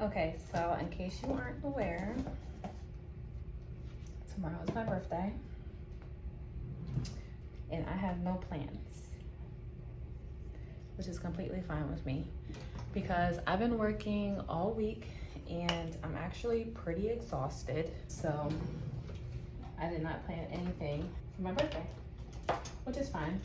Okay, so in case you aren't aware, tomorrow is my birthday, and I have no plans, which is completely fine with me because I've been working all week and I'm actually pretty exhausted. So I did not plan anything for my birthday, which is fine.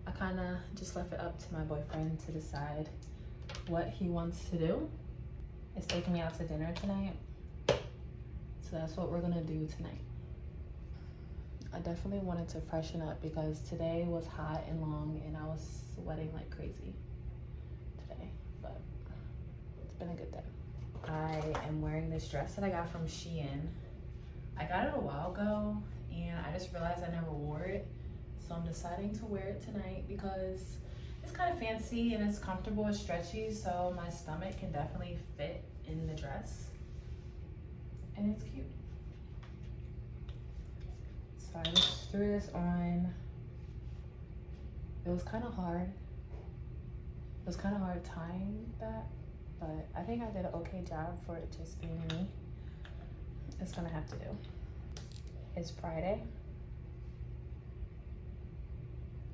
I kind of just left it up to my boyfriend to decide what he wants to do. He's taking me out to dinner tonight, so that's what we're gonna do tonight. I definitely wanted to freshen up because today was hot and long and I was sweating like crazy today, but it's been a good day. I am wearing this dress that I got from Shein. I got it a while ago and I just realized I never wore it, so I'm deciding to wear it tonight because it's kind of fancy and it's comfortable and stretchy, so my stomach can definitely fit in the dress and it's cute. So I just threw this on. It was kind of hard. It was kind of hard tying that, but I think I did an okay job for it just being me. It's gonna have to do. It's Friday.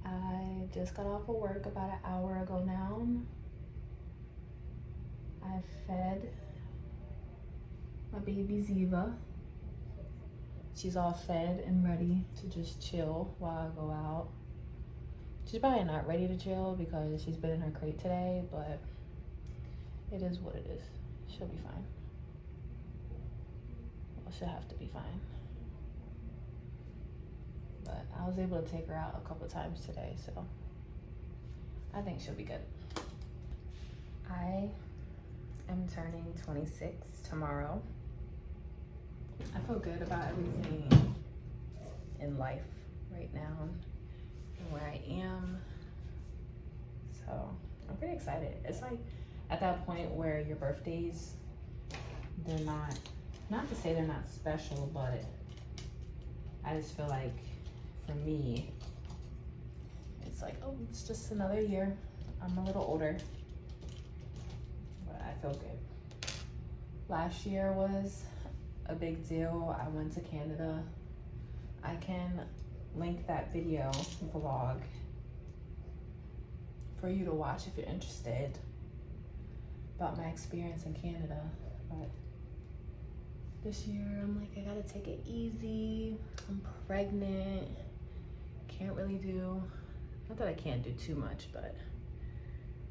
I just got off of work about an hour ago now. I fed my baby Ziva. She's all fed and ready to just chill while I go out. She's probably not ready to chill because she's been in her crate today, but it is what it is. She'll be fine. Well, she'll have to be fine. But I was able to take her out a couple times today, so I think she'll be good. I am turning 26 tomorrow. I feel good about everything in life right now and where I am. So I'm pretty excited. It's like at that point where your birthdays, they're not to say they're not special, but I just feel like for me, it's like, oh, it's just another year. I'm a little older, but I feel good. Last year was a big deal. I went to Canada. I can link that video vlog for you to watch if you're interested about my experience in Canada. But this year I'm like, I gotta take it easy. I'm pregnant. Can't really do, not that I can't do too much, but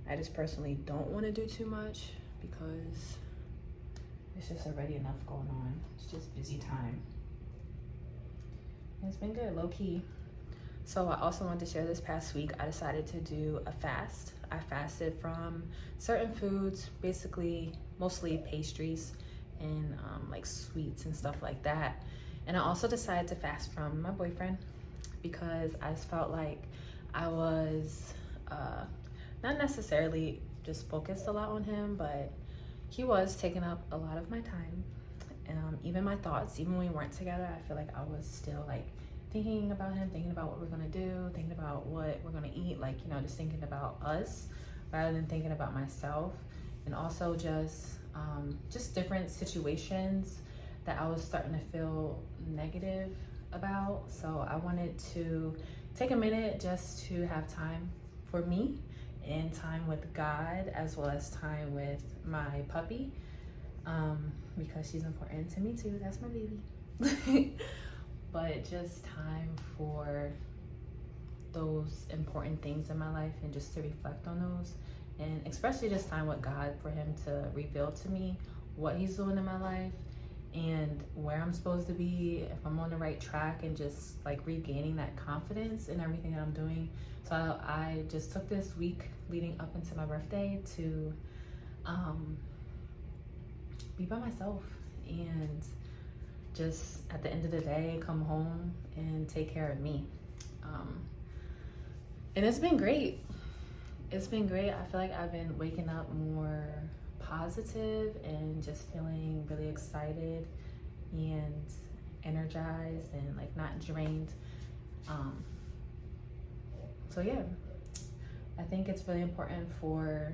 I just personally don't want to do too much because it's just already enough going on. It's just busy time. And it's been good, low key. So I also wanted to share this past week, I decided to do a fast. I fasted from certain foods, basically mostly pastries and like sweets and stuff like that. And I also decided to fast from my boyfriend because I just felt like I was not necessarily just focused a lot on him, but he was taking up a lot of my time, even my thoughts. Even when we weren't together, I feel like I was still like thinking about him, thinking about what we're gonna do, thinking about what we're gonna eat, like, you know, just thinking about us rather than thinking about myself. And also just different situations that I was starting to feel negative about. So I wanted to take a minute just to have time for me and time with God, as well as time with my puppy, because she's important to me too. That's my baby. But just time for those important things in my life and just to reflect on those, and especially just time with God for him to reveal to me what he's doing in my life and where I'm supposed to be, if I'm on the right track, and just like regaining that confidence in everything that I'm doing. So I just took this week leading up into my birthday to be by myself and just at the end of the day come home and take care of me. And it's been great. It's been great. I feel like I've been waking up more positive and just feeling really excited and energized and like not drained. So yeah, I think it's really important for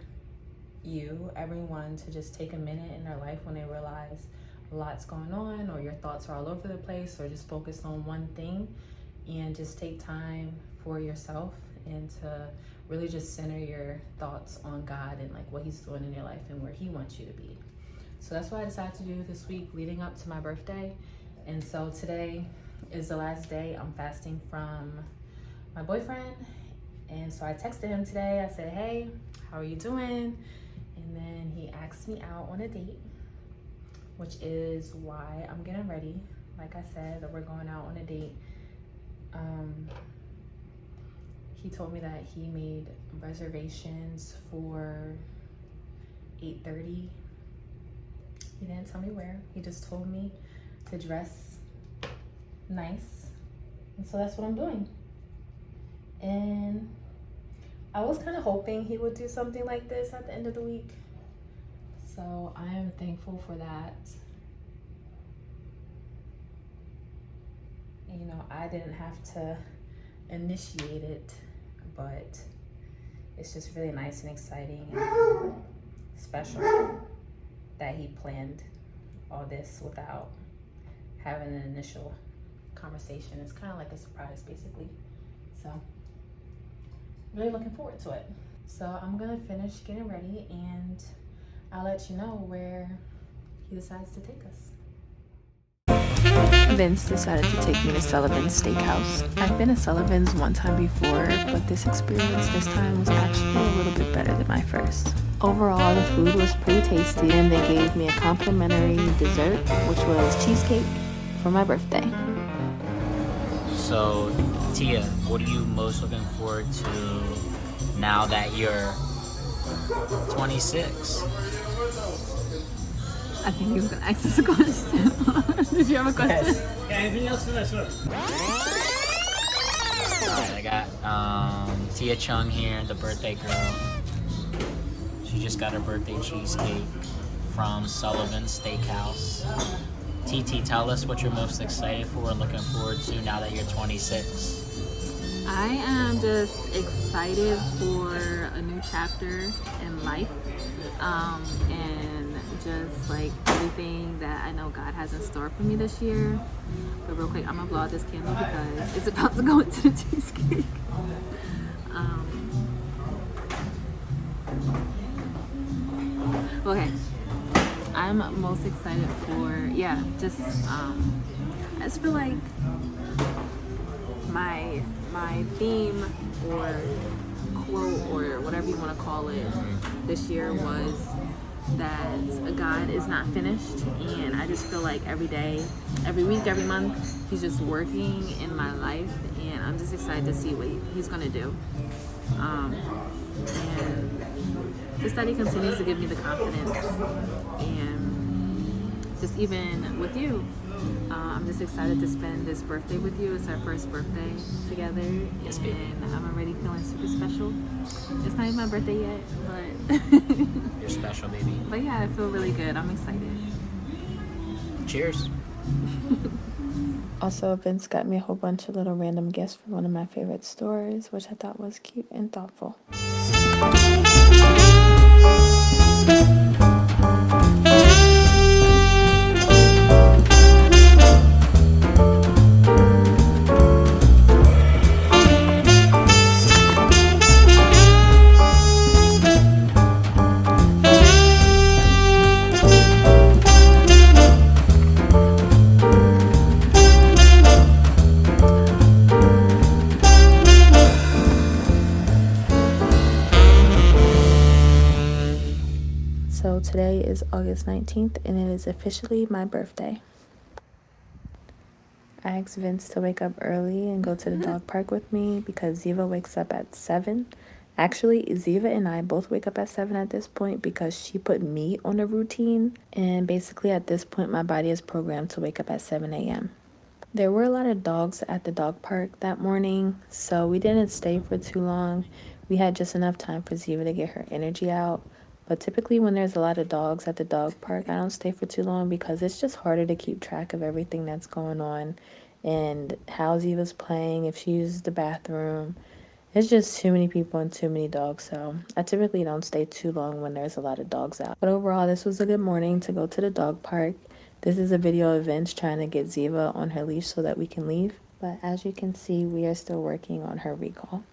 everyone, to just take a minute in their life when they realize a lot's going on, or your thoughts are all over the place, or just focus on one thing, and just take time for yourself and to really just center your thoughts on God and like what he's doing in your life and where he wants you to be. So that's what I decided to do this week leading up to my birthday. And so today is the last day I'm fasting from my boyfriend. And so I texted him today. I said, hey, how are you doing? And then he asked me out on a date, which is why I'm getting ready. Like I said, that we're going out on a date. He told me that he made reservations for 8:30. He didn't tell me where. He just told me to dress nice. And so that's what I'm doing. And I was kind of hoping he would do something like this at the end of the week. So I am thankful for that. You know, I didn't have to initiate it, but it's just really nice and exciting and special that he planned all this without having an initial conversation. It's kind of like a surprise, basically. So really looking forward to it. So I'm gonna finish getting ready and I'll let you know where he decides to take us. Vince decided to take me to Sullivan's Steakhouse. I've been to Sullivan's one time before, but this experience this time was actually a little bit better than my first. Overall, the food was pretty tasty, and they gave me a complimentary dessert, which was cheesecake for my birthday. So, Tia, what are you most looking forward to now that you're 26? I think he's gonna ask us a question. Did you have a question? Yes. Anything else for that? Sure. Alright, I got Tia Chung here, the birthday girl. She just got her birthday cheesecake from Sullivan's Steakhouse. TT, tell us what you're most excited for and looking forward to now that you're 26. I am just excited for a new chapter in life, and just like everything that I know God has in store for me this year. But real quick, I'm gonna blow out this candle because it's about to go into the cheesecake. Okay, I'm most excited for, I just feel like my theme or quote or whatever you want to call it this year was that God is not finished, and I just feel like every day, every week, every month, he's just working in my life, and I'm just excited to see what he's going to do. And just that he continues to give me the confidence, and just even with you, I'm just excited to spend this birthday with you. It's our first birthday together, Yes, baby. and I'm already feeling super special. It's not even my birthday yet, but You're special, baby. but yeah, I feel really good. I'm excited. Cheers. Also, Vince got me a whole bunch of little random gifts from one of my favorite stores, which I thought was cute and thoughtful. So today is August 19th, and it is officially my birthday. I asked Vince to wake up early and go to the dog park with me because Ziva wakes up at 7. Actually, Ziva and I both wake up at 7 at this point because she put me on a routine, and basically at this point my body is programmed to wake up at 7 a.m. There were a lot of dogs at the dog park that morning, so we didn't stay for too long. We had just enough time for Ziva to get her energy out. But typically when there's a lot of dogs at the dog park, I don't stay for too long because it's just harder to keep track of everything that's going on and how Ziva's playing, if she uses the bathroom, It's just too many people and too many dogs, so I typically don't stay too long when there's a lot of dogs out. But overall, this was a good morning to go to the dog park. This is a video of Vince trying to get Ziva on her leash so that we can leave. But as you can see, we are still working on her recall.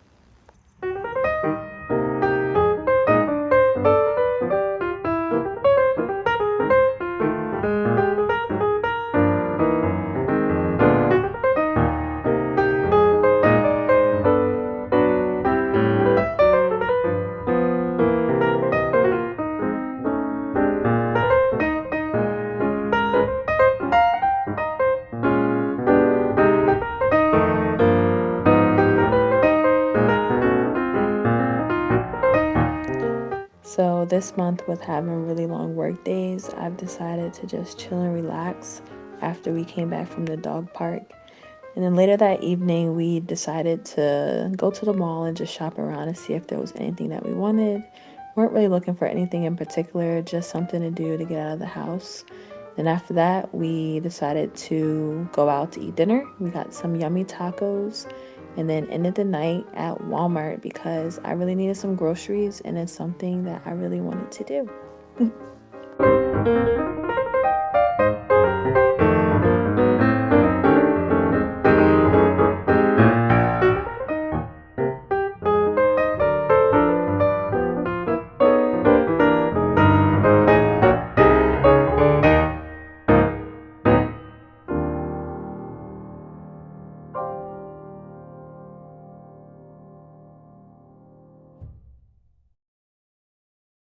So this month, with having really long work days, I've decided to just chill and relax after we came back from the dog park. And then later that evening, we decided to go to the mall and just shop around and see if there was anything that we wanted. Weren't really looking for anything in particular, just something to do to get out of the house. Then after that, we decided to go out to eat dinner. We got some yummy tacos and then ended the night at Walmart because I really needed some groceries and it's something that I really wanted to do.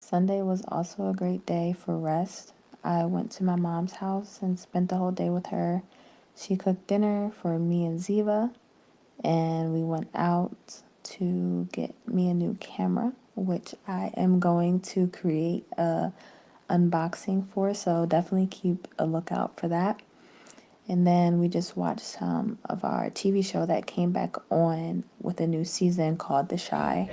Sunday was also a great day for rest. I went to my mom's house and spent the whole day with her. She cooked dinner for me and Ziva, and we went out to get me a new camera, which I am going to create a unboxing for, so definitely keep a lookout for that. And then we just watched some of our TV show that came back on with a new season called The Shy.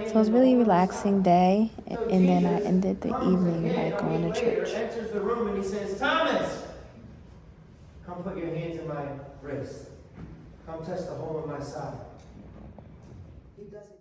So it was a really relaxing day. And then I ended the evening by going to church. Enters the room and he says, Thomas, come put your hands in my wrist. Come test the hole in my side. He doesn't.